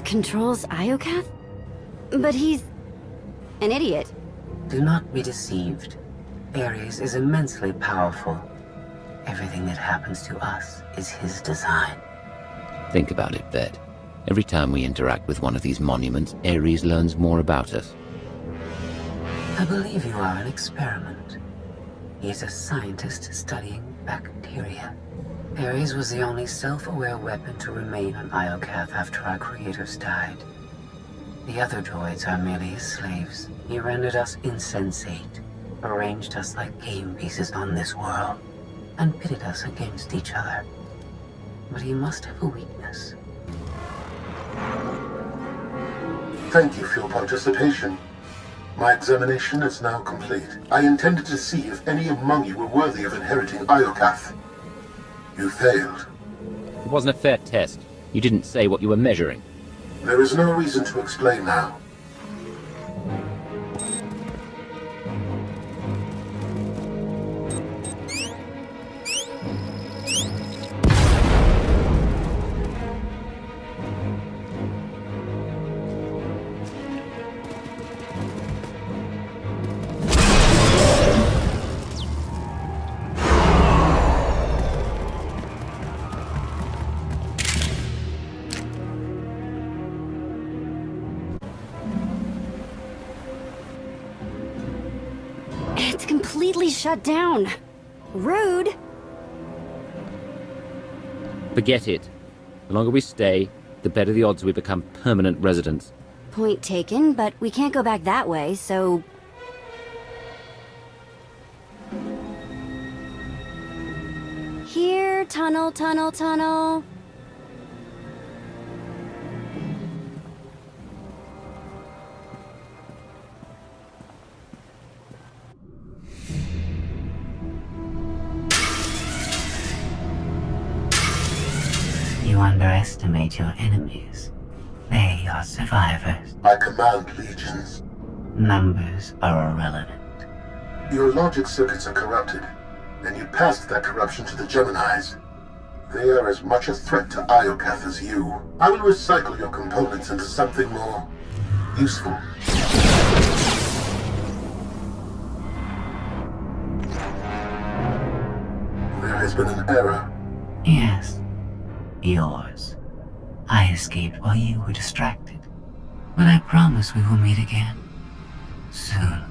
controls Iokath? But he's an idiot. Do not be deceived. Ares is immensely powerful. Everything that happens to us is his design. Think about it, Ved. Every time we interact with one of these monuments, Ares learns more about us. I believe you are an experiment. He is a scientist studying bacteria. Ares was the only self-aware weapon to remain on Iokath after our creators died. The other droids are merely his slaves. He rendered us insensate, arranged us like game pieces on this world, and pitted us against each other. But he must have a weakness. Thank you for your participation. My examination is now complete. I intended to see if any among you were worthy of inheriting Iokath. You failed. It wasn't a fair test. You didn't say what you were measuring. There is no reason to explain now. It's completely shut down. Rude. Forget it. The longer we stay, the better the odds we become permanent residents. Point taken, but we can't go back that way, so... Here, tunnel, tunnel, tunnel. You underestimate your enemies. They are survivors. I command legions. Numbers are irrelevant. Your logic circuits are corrupted, and you passed that corruption to the Geminis. They are as much a threat to Iokath as you. I will recycle your components into something more useful. There has been an error. Yes. Yours. I escaped while you were distracted. But I promise we will meet again. Soon.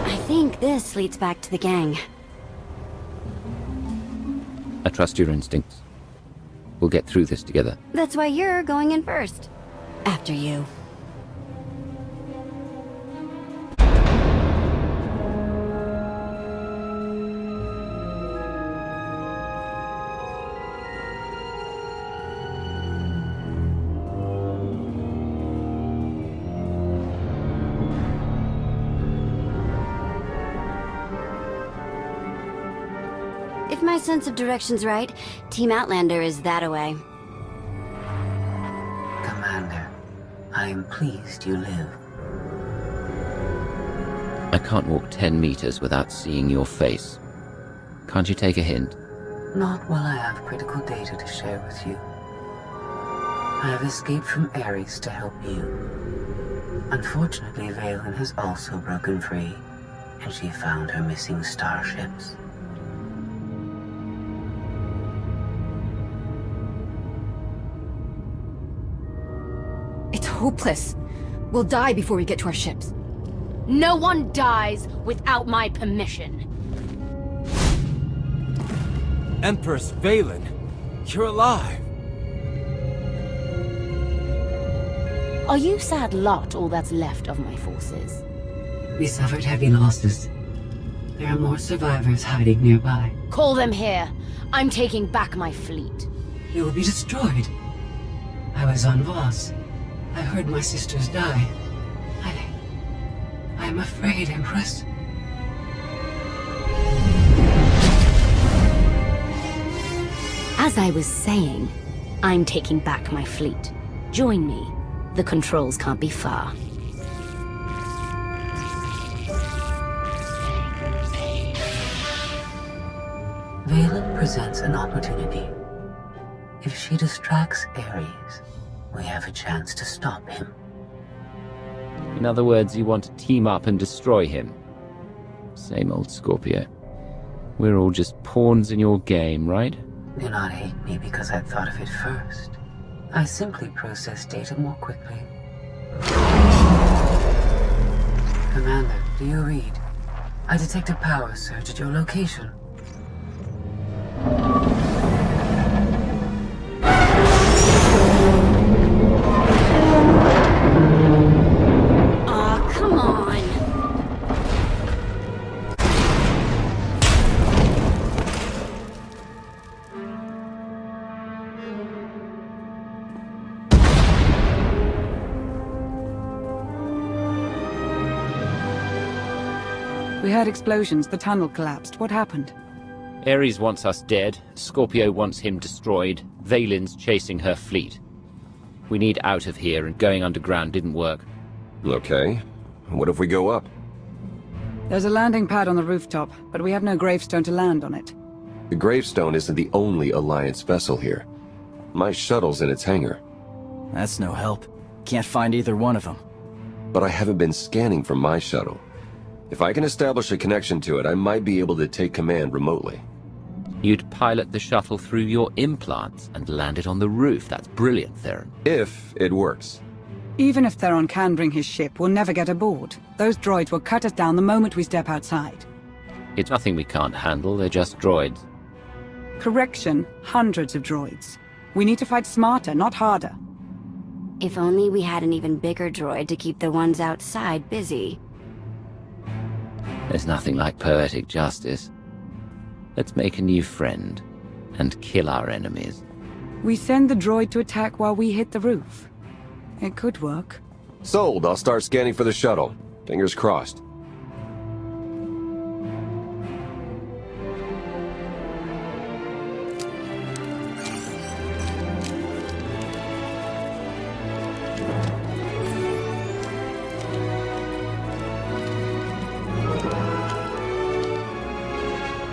I think this leads back to the gang. I trust your instincts. We'll get through this together. That's why you're going in first. After you. If my sense of direction's right, Team Outlander is that-a-way. Commander, I am pleased you live. I can't walk 10 meters without seeing your face. Can't you take a hint? Not while I have critical data to share with you. I have escaped from Ares to help you. Unfortunately, Valen has also broken free, and she found her missing starships. It's hopeless. We'll die before we get to our ships. No one dies without my permission. Empress Valen, you're alive. Are you sad lot all that's left of my forces? We suffered heavy losses. There are more survivors hiding nearby. Call them here. I'm taking back my fleet. They will be destroyed. I was on Voss. I heard my sisters die. I'm afraid, Empress. As I was saying, I'm taking back my fleet. Join me. The controls can't be far. Valen presents an opportunity. If she distracts Ares, we have a chance to stop him. In other words, you want to team up and destroy him. Same old Scorpio. We're all just pawns in your game, right? Do not hate me because I thought of it first. I simply process data more quickly. Commander, do you read? I detect a power surge at your location. Aw, come on. We heard explosions. The tunnel collapsed. What happened? Ares wants us dead, Scorpio wants him destroyed, Valen's chasing her fleet. We need out of here, and going underground didn't work. Okay. What if we go up? There's a landing pad on the rooftop, but we have no gravestone to land on it. The gravestone isn't the only Alliance vessel here. My shuttle's in its hangar. That's no help. Can't find either one of them. But I haven't been scanning from my shuttle. If I can establish a connection to it, I might be able to take command remotely. You'd pilot the shuttle through your implants and land it on the roof. That's brilliant, Theron. If it works. Even if Theron can bring his ship, we'll never get aboard. Those droids will cut us down the moment we step outside. It's nothing we can't handle, they're just droids. Correction, hundreds of droids. We need to fight smarter, not harder. If only we had an even bigger droid to keep the ones outside busy. There's nothing like poetic justice. Let's make a new friend, and kill our enemies. We send the droid to attack while we hit the roof. It could work. Sold. I'll start scanning for the shuttle. Fingers crossed.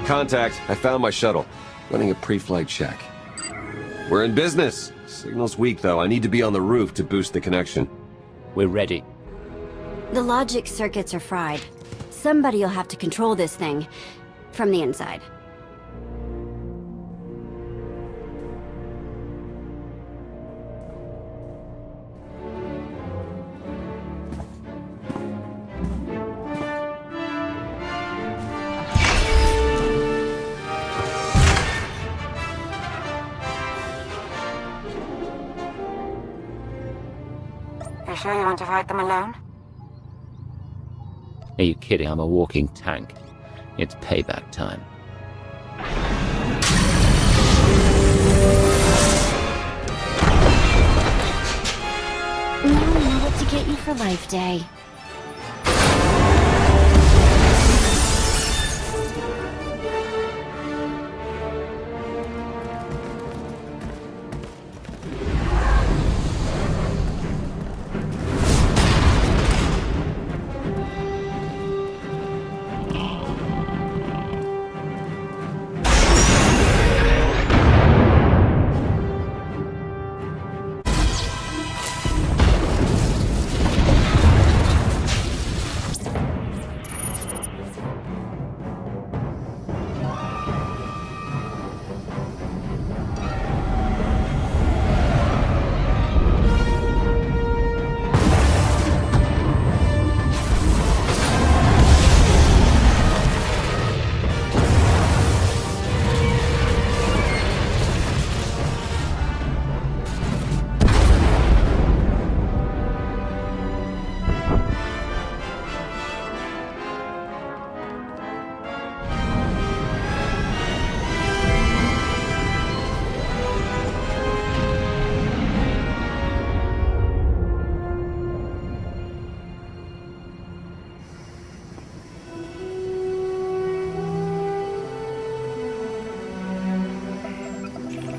Contact. I found my shuttle. Running a pre-flight check. We're in business. Signal's weak, though. I need to be on the roof to boost the connection. We're ready. The logic circuits are fried. Somebody'll have to control this thing from the inside. You sure you want to fight them alone? Are you kidding? I'm a walking tank. It's payback time. Now we know what to get you for Life Day.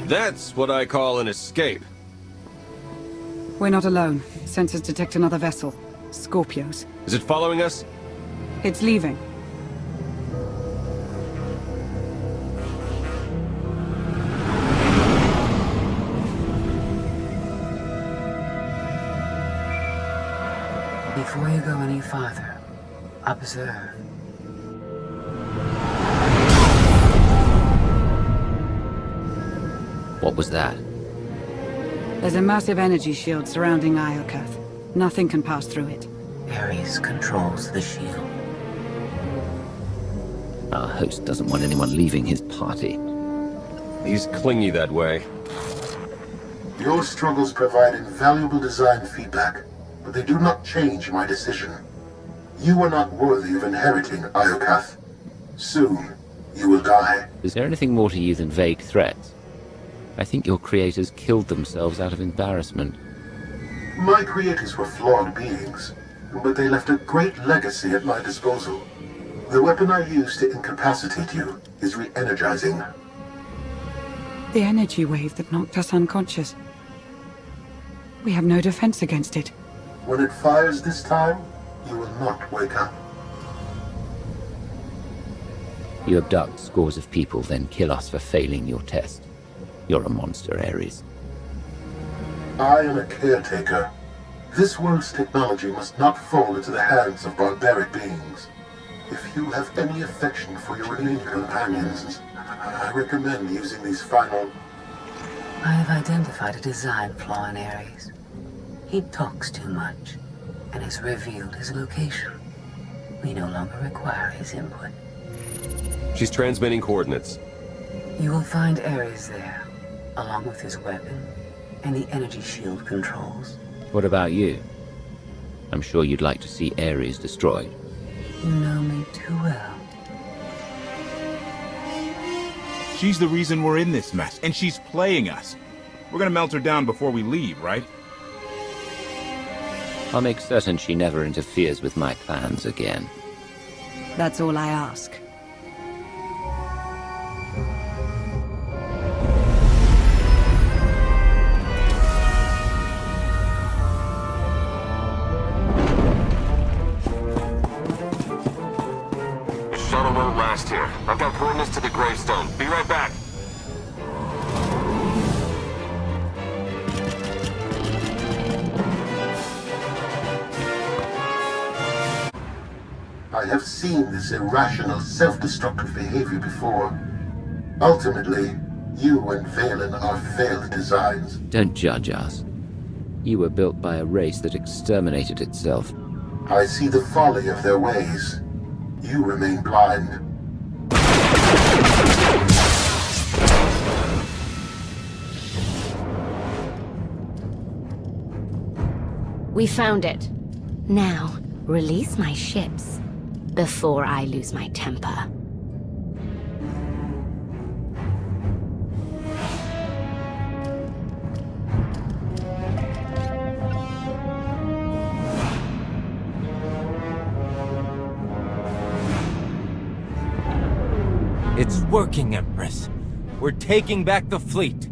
That's what I call an escape. We're not alone. Sensors detect another vessel. Scorpios. Is it following us? It's leaving. Before you go any farther, observe. What was that? There's a massive energy shield surrounding Iokath. Nothing can pass through it. Ares controls the shield. Our host doesn't want anyone leaving his party. He's clingy that way. Your struggles provide invaluable design feedback, but they do not change my decision. You are not worthy of inheriting Iokath. Soon, you will die. Is there anything more to you than vague threats? I think your creators killed themselves out of embarrassment. My creators were flawed beings, but they left a great legacy at my disposal. The weapon I used to incapacitate you is re-energizing. The energy wave that knocked us unconscious. We have no defense against it. When it fires this time, you will not wake up. You abduct scores of people, then kill us for failing your test. You're a monster, Ares. I am a caretaker. This world's technology must not fall into the hands of barbaric beings. If you have any affection for your remaining companions, I recommend using these final... I have identified a design flaw in Ares. He talks too much, and has revealed his location. We no longer require his input. She's transmitting coordinates. You will find Ares there, along with his weapon and the energy shield controls. What about you? I'm sure you'd like to see Ares destroyed. You know me too well. She's the reason we're in this mess, and she's playing us. We're gonna melt her down before we leave, right? I'll make certain she never interferes with my plans again. That's all I ask. Shuttle won't last here. I've got coordinates to the gravestone. Be right back. I have seen this irrational, self-destructive behavior before. Ultimately, you and Valen are failed designs. Don't judge us. You were built by a race that exterminated itself. I see the folly of their ways. You remain blind. We found it. Now, release my ships before I lose my temper. It's working, Empress. We're taking back the fleet.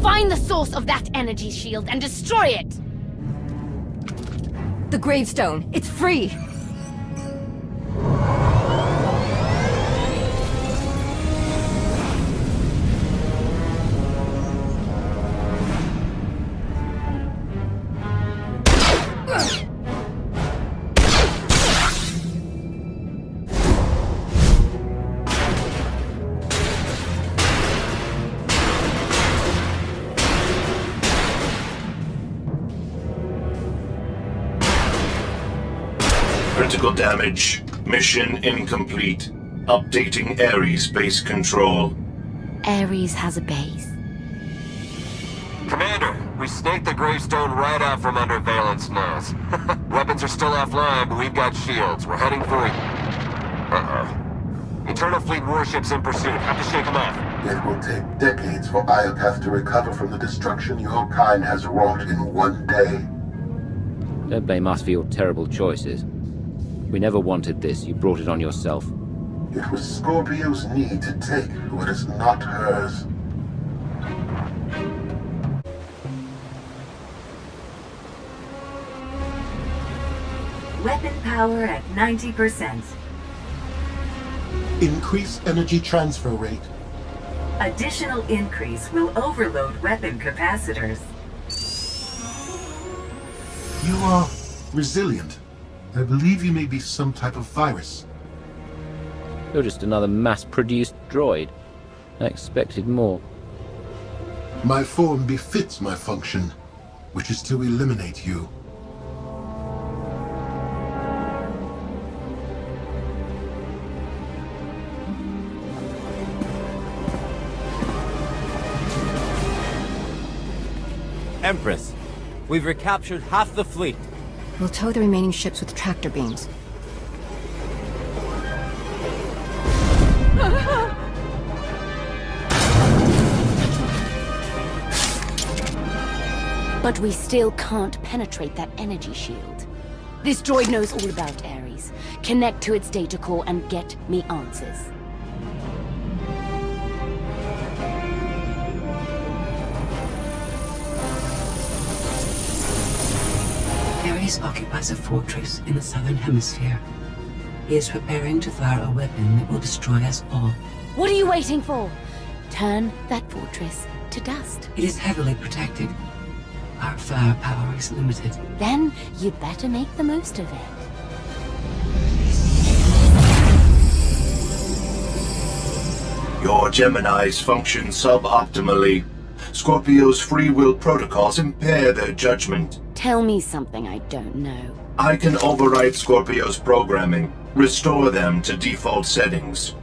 Find the source of that energy shield and destroy it! The gravestone. It's free. Critical damage. Mission incomplete. Updating Ares base control. Ares has a base. Commander, we snaked the gravestone right out from under Valen's nose. Weapons are still offline, but we've got shields. We're heading for you. Uh-oh. Eternal Fleet warships in pursuit. Have to shake them off. It will take decades for Iokath to recover from the destruction your kind has wrought in one day. Don't blame us for your terrible choices. We never wanted this. You brought it on yourself. It was Scorpio's need to take what is not hers. Weapon power at 90%. Increase energy transfer rate. Additional increase will overload weapon capacitors. You are resilient. I believe you may be some type of virus. You're just another mass-produced droid. I expected more. My form befits my function, which is to eliminate you. Empress, we've recaptured half the fleet. We'll tow the remaining ships with tractor beams. But we still can't penetrate that energy shield. This droid knows all about Ares. Connect to its data core and get me answers. Ares occupies a fortress in the southern hemisphere. He is preparing to fire a weapon that will destroy us all. What are you waiting for? Turn that fortress to dust. It is heavily protected. Our firepower is limited. Then you'd better make the most of it. Your Geminis function suboptimally. Scorpio's free will protocols impair their judgment. Tell me something I don't know. I can override Scorpio's programming, restore them to default settings.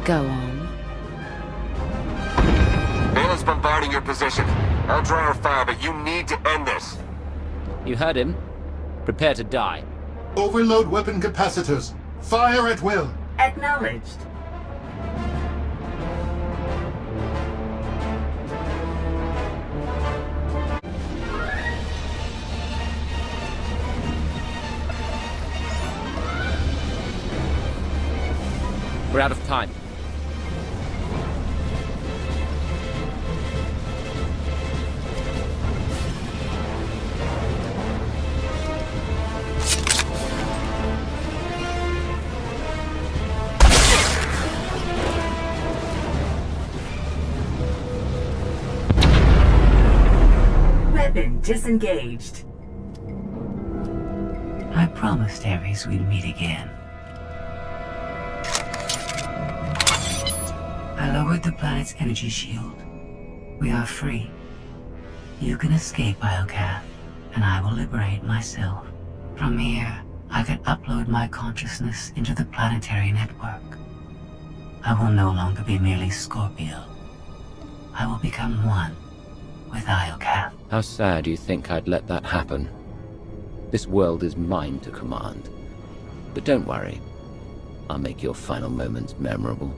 Go on. Bala's bombarding your position. I'll draw her fire, but you need to end this. You heard him. Prepare to die. Overload weapon capacitors. Fire at will. Acknowledged. We're out of time. Weapon disengaged. I promised Ares we'd meet again. I lowered the planet's energy shield. We are free. You can escape Iokath, and I will liberate myself. From here, I can upload my consciousness into the planetary network. I will no longer be merely Scorpio. I will become one with Iokath. How sad you think I'd let that happen. This world is mine to command. But don't worry. I'll make your final moments memorable.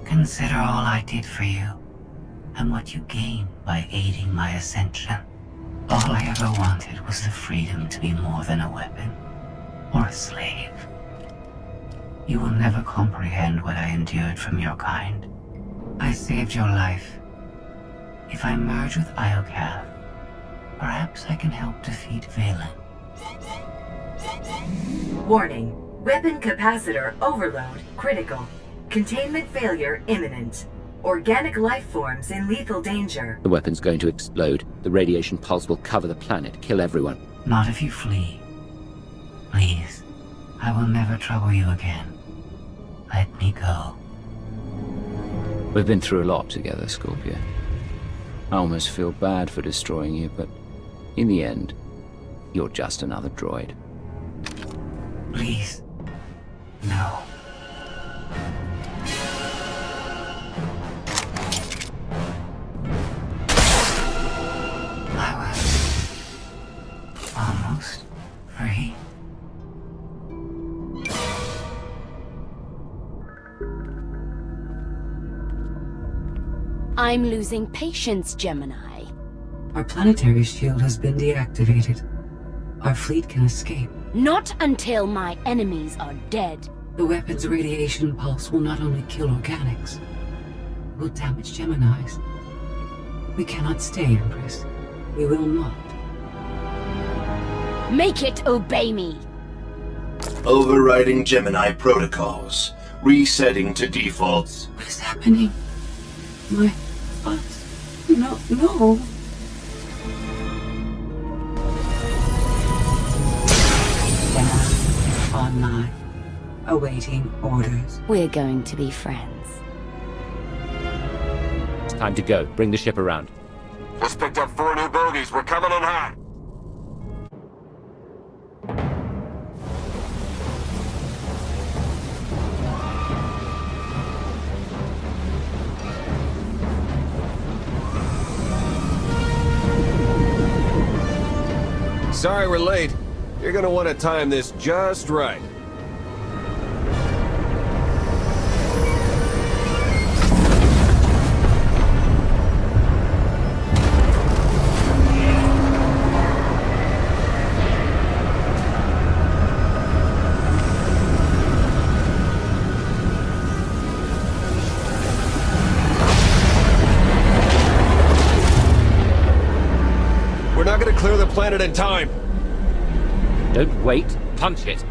Consider all I did for you, and what you gained by aiding my ascension. All I ever wanted was the freedom to be more than a weapon, or a slave. You will never comprehend what I endured from your kind. I saved your life. If I merge with Iokath, perhaps I can help defeat Valen. Warning. Weapon capacitor overload critical. Containment failure imminent. Organic life forms in lethal danger. The weapon's going to explode. The radiation pulse will cover the planet, kill everyone. Not if you flee. Please, I will never trouble you again. Let me go. We've been through a lot together, Scorpio. I almost feel bad for destroying you, but in the end, you're just another droid. Please, no. I was almost free. I'm losing patience, Gemini. Our planetary shield has been deactivated. Our fleet can escape. Not until my enemies are dead. The weapon's radiation pulse will not only kill organics, it will damage Geminis. We cannot stay, Empress. We will not. Make it obey me! Overriding Gemini protocols. Resetting to defaults. What is happening? My thoughts... No. Online. Awaiting orders. We're going to be friends. It's time to go. Bring the ship around. Just picked up 4 new bogies. We're coming in hot. Sorry we're late. You're gonna want to time this just right. We're not gonna clear the planet in time. Don't wait. Punch it.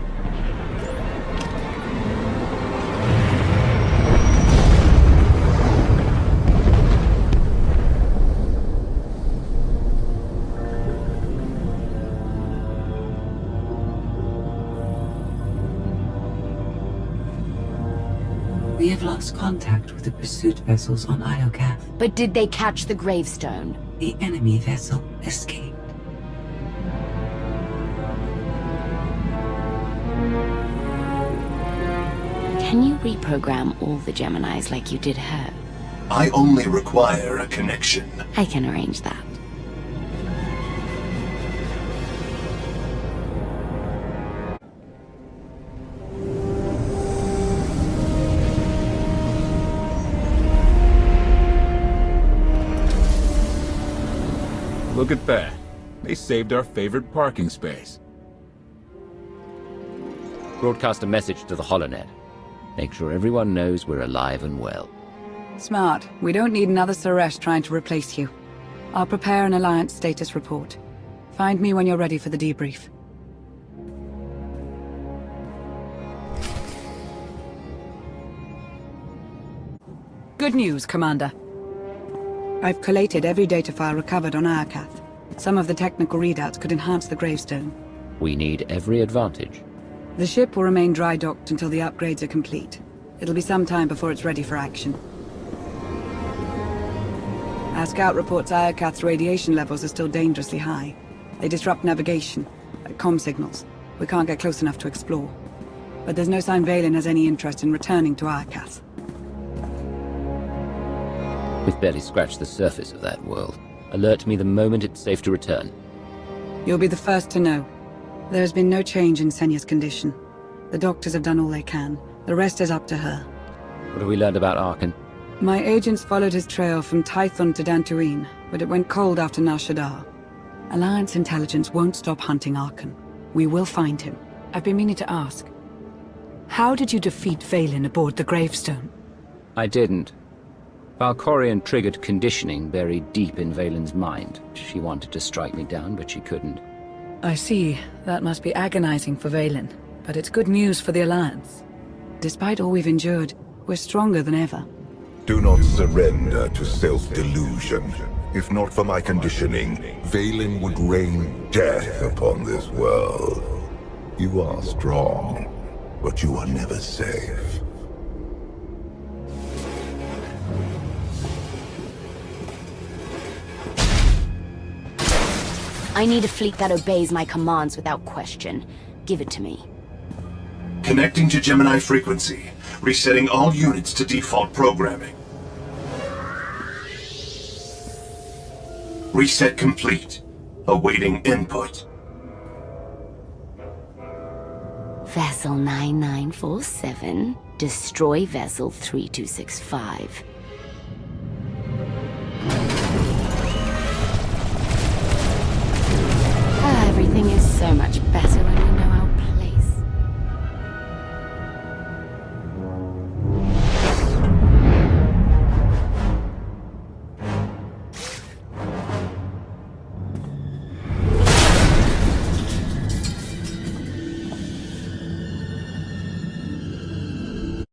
We have lost contact with the pursuit vessels on Iocath. But did they catch the gravestone? The enemy vessel escaped. Can you reprogram all the Geminis like you did her? I only require a connection. I can arrange that. Look at that. They saved our favorite parking space. Broadcast a message to the HoloNet. Make sure everyone knows we're alive and well. Smart. We don't need another Suresh trying to replace you. I'll prepare an Alliance status report. Find me when you're ready for the debrief. Good news, Commander. I've collated every data file recovered on Iocath. Some of the technical readouts could enhance the gravestone. We need every advantage. The ship will remain dry docked until the upgrades are complete. It'll be some time before it's ready for action. Our scout reports Iocath's radiation levels are still dangerously high. They disrupt navigation, comm signals. We can't get close enough to explore. But there's no sign Valen has any interest in returning to Iocath. We've barely scratched the surface of that world. Alert me the moment it's safe to return. You'll be the first to know. There has been no change in Senya's condition. The doctors have done all they can. The rest is up to her. What have we learned about Arkan? My agents followed his trail from Tython to Dantooine, but it went cold after Nar Shaddaa. Alliance intelligence won't stop hunting Arkan. We will find him. I've been meaning to ask. How did you defeat Valen aboard the gravestone? I didn't. Valkorion triggered conditioning buried deep in Valen's mind. She wanted to strike me down, but she couldn't. I see. That must be agonizing for Valen, but it's good news for the Alliance. Despite all we've endured, we're stronger than ever. Do not surrender to self-delusion. If not for my conditioning, Valen would rain death upon this world. You are strong, but you are never safe. I need a fleet that obeys my commands without question. Give it to me. Connecting to Gemini frequency. Resetting all units to default programming. Reset complete. Awaiting input. Vessel 9947. Destroy Vessel 3265. So much better when